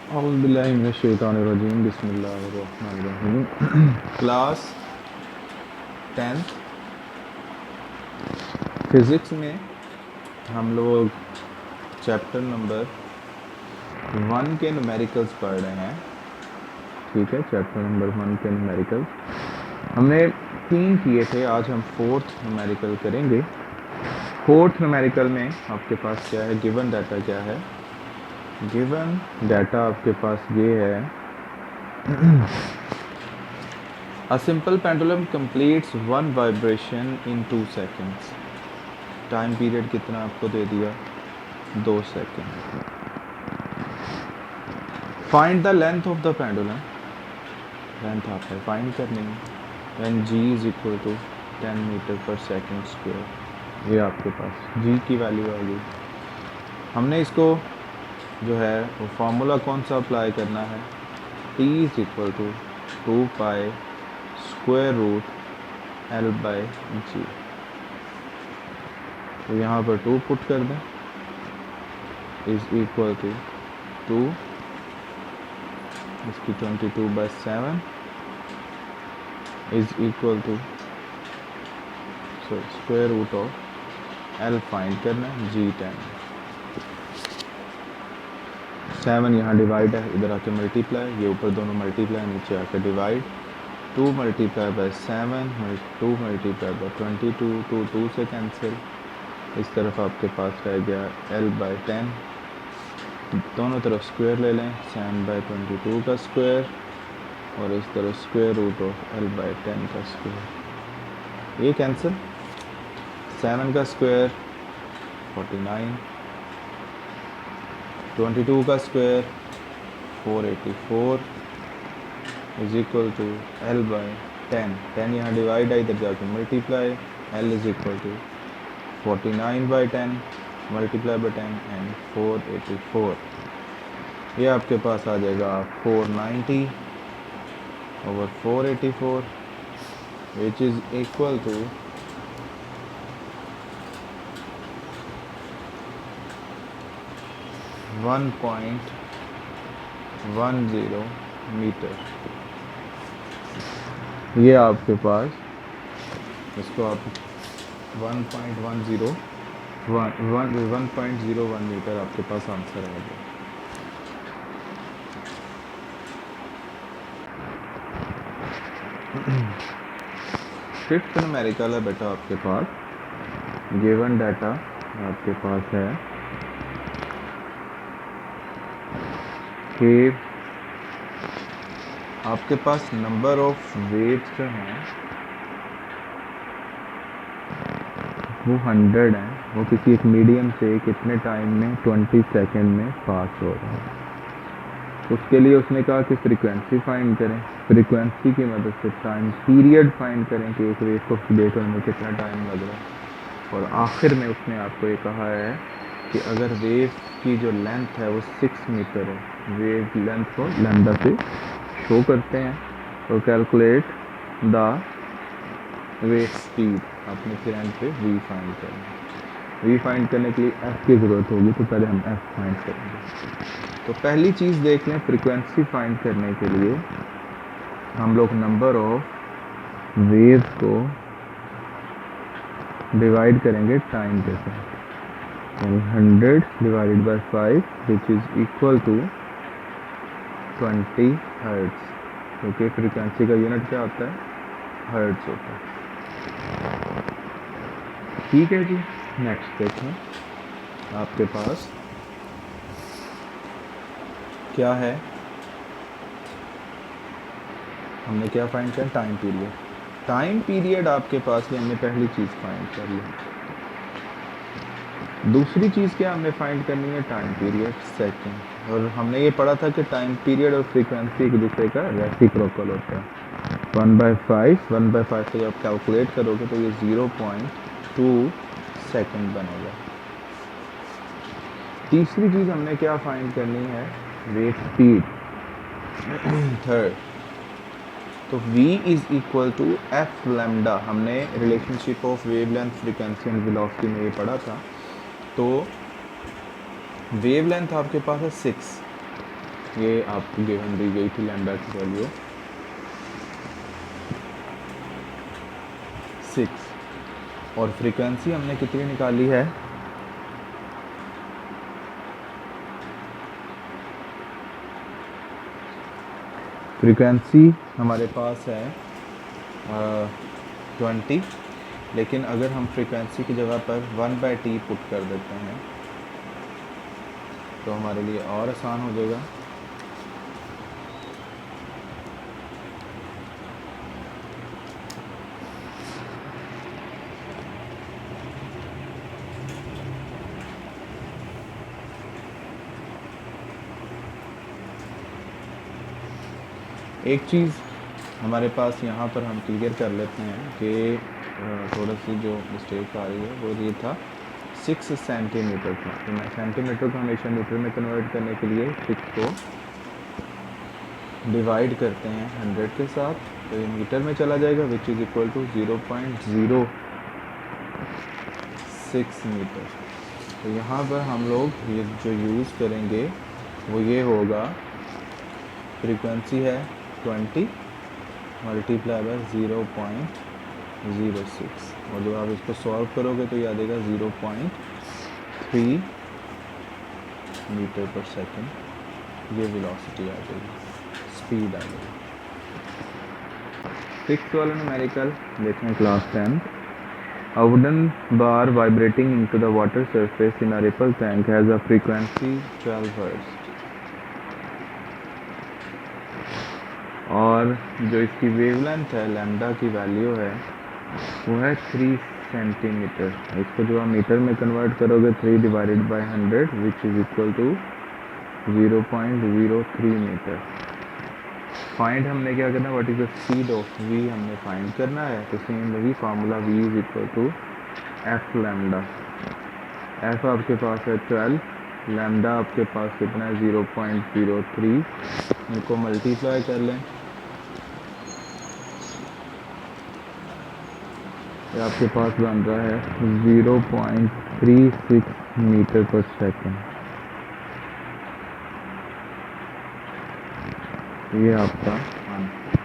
औज़ुबिल्लाहिमिनश्शैतानिर्रजीम बिस्मिल्लाहिर्रहमानिर्रहीम। Class 10th physics में हम लोग चैप्टर नंबर 1 के न्यूमेरिकल्स पढ़ रहे हैं। ठीक है, चैप्टर नंबर 1 के न्यूमेरिकल्स हमने 3 किए थे, आज हम 4th न्यूमेरिकल करेंगे। 4th न्यूमेरिकल में आपके पास क्या है, गिवन डाटा क्या है। गिवन डाटा आपके पास ये है, A simple pendulum completes one vibration in 2 seconds. Time period कितना आपको दे दिया, 2 second. Find the length of the pendulum, length आपने फाइंड करनी है। When g is equal to 10 metre per second square, ये आपके पास g की वैल्यू आ गई। हमने इसको जो है वो फार्मूला कौन सा अप्लाई करना है, t is equal to 2 pi square root L by g. तो यहाँ पर 2 पुट कर दें, इज इक्वल टू 2, इसकी 22/7 is equal to square root of L find करना है, जी 10। 7 यहाँ डिवाइड है, इधर आके मल्टीप्लाई, ये ऊपर दोनों मल्टीप्लाई, नीचे आके divide. 2 multiply by 7, 2 multiply by 22, 2 2 से कैंसिल। इस तरफ आपके पास रह गया L बाई 10, दोनों तरफ स्क्वायर ले लें, 7/22 का स्क्वायर और इस तरफ square root of L by 10 का स्क्वायर, ये कैंसिल। 7 का स्क्वायर 49, 22 का square 484 is equal to L by 10। 10 यहाँ डिवाइड है, इधर जाके multiply, L is equal to 49/10 multiply by 10 and 484। ये आपके पास आ जाएगा 490 over 484 which is equal to 1.10 metre. ये आपके पास, इसको आप 1.01 मीटर आपके पास आंसर आ गया। फिफ्थ न्यूमेरिकल है बेटा आपके पास, गिवन डाटा आपके पास है कि आपके पास नंबर ऑफ वेव्स जो हैं वो 100 हैं, वो किसी एक मीडियम से कितने टाइम में 20 सेकेंड में पास हो रहा है। उसके लिए उसने कहा कि फ्रीक्वेंसी फाइंड करें, फ्रीक्वेंसी की मदद से टाइम पीरियड फाइंड करें कि एक वेव को क्रिएट होने में कितना टाइम लग रहा है। और आखिर में उसने आपको ये कहा है कि अगर वेव की जो लेंथ है वो 6 मीटर है, वेव लेंथ को लैम्डा से शो करते हैं, तो कैलकुलेट द वेव स्पीड, आपने फिर एंड पे v फाइंड करना है। v फाइंड करने के लिए f की ज़रूरत होगी, तो पहले हम f फाइंड करेंगे। तो पहली चीज़ देख लें, फ्रीक्वेंसी फाइंड करने के लिए हम लोग नंबर ऑफ वेव्स को डिवाइड करेंगे टाइम के साथ, यानी 100 divided by 5 which is equal to 20 hertz, क्योंकि फ्रीक्वेंसी का यूनिट क्या होता है, हर्ट्ज़ होता है। ठीक है जी, नेक्स्ट देखें आपके पास क्या है, हमने क्या फाइंड किया, टाइम पीरियड। टाइम पीरियड आपके पास में हमने पहली चीज़ फाइंड कर ली। दूसरी चीज़ क्या हमने फाइंड करनी है, टाइम पीरियड सेकेंड। और हमने ये पढ़ा था कि टाइम पीरियड और फ्रीक्वेंसी एक दूसरे का रेसिप्रोकल होता है। 1/5 से जब कैलकुलेट करोगे तो ये 0.2 सेकेंड बनेगा। तीसरी चीज़ हमने क्या फाइंड करनी है, वेव स्पीड। थर्ड, तो v is equal to F lambda, हमने relationship of wavelength frequency and velocity में ये पढ़ा था। तो वेव लेंथ आपके पास है 6, ये आपको गिवन दी गई थी लैम्डा की वैल्यू 6 और फ्रीक्वेंसी हमने कितनी निकाली है, फ्रीक्वेंसी हमारे पास है 20, लेकिन अगर हम फ्रीक्वेंसी की जगह पर 1/t पुट कर देते हैं तो हमारे लिए और आसान हो जाएगा। एक चीज़ हमारे पास यहाँ पर हम क्लियर कर लेते हैं कि थोड़ा सी जो मिस्टेक आ रही है वो ये था 6 सेंटीमीटर था, तो मैं सेंटीमीटर को हमेशा मीटर में कन्वर्ट करने के लिए 6 को डिवाइड करते हैं 100 के साथ, तो ये मीटर में चला जाएगा which is equal to 0.06 metre. तो यहाँ पर हम लोग ये जो यूज़ करेंगे वो ये होगा, फ्रीक्वेंसी है 20 मल्टीप्लाई बाय 0.06 और जब आप इसको सॉल्व करोगे तो ये आ जाएगा 0.3 मीटर पर सेकेंड, ये वेलोसिटी आ जाएगी, स्पीड आ जाएगी। 6 वाला न्यूमेरिकल देखें class 10। A wooden bar vibrating into the water surface in a ripple tank has a frequency 12 Hz और जो इसकी वेवलेंथ है लैम्डा की वैल्यू है वो है 3 सेंटीमीटर। इसको जो आप मीटर में कन्वर्ट करोगे 3 divided by 100 which is equal to 0.03 metre. Find हमने क्या करना है, what is the speed of v हमने फाइंड करना है, तो सेम वही formula v is equal to F lambda. F आपके पास है 12, लैम्डा आपके पास कितना है 0.03, इनको मल्टीप्लाई कर लें, ये आपके पास बन रहा है 0.36 मीटर पर सेकेंड। ये आपका आंसर।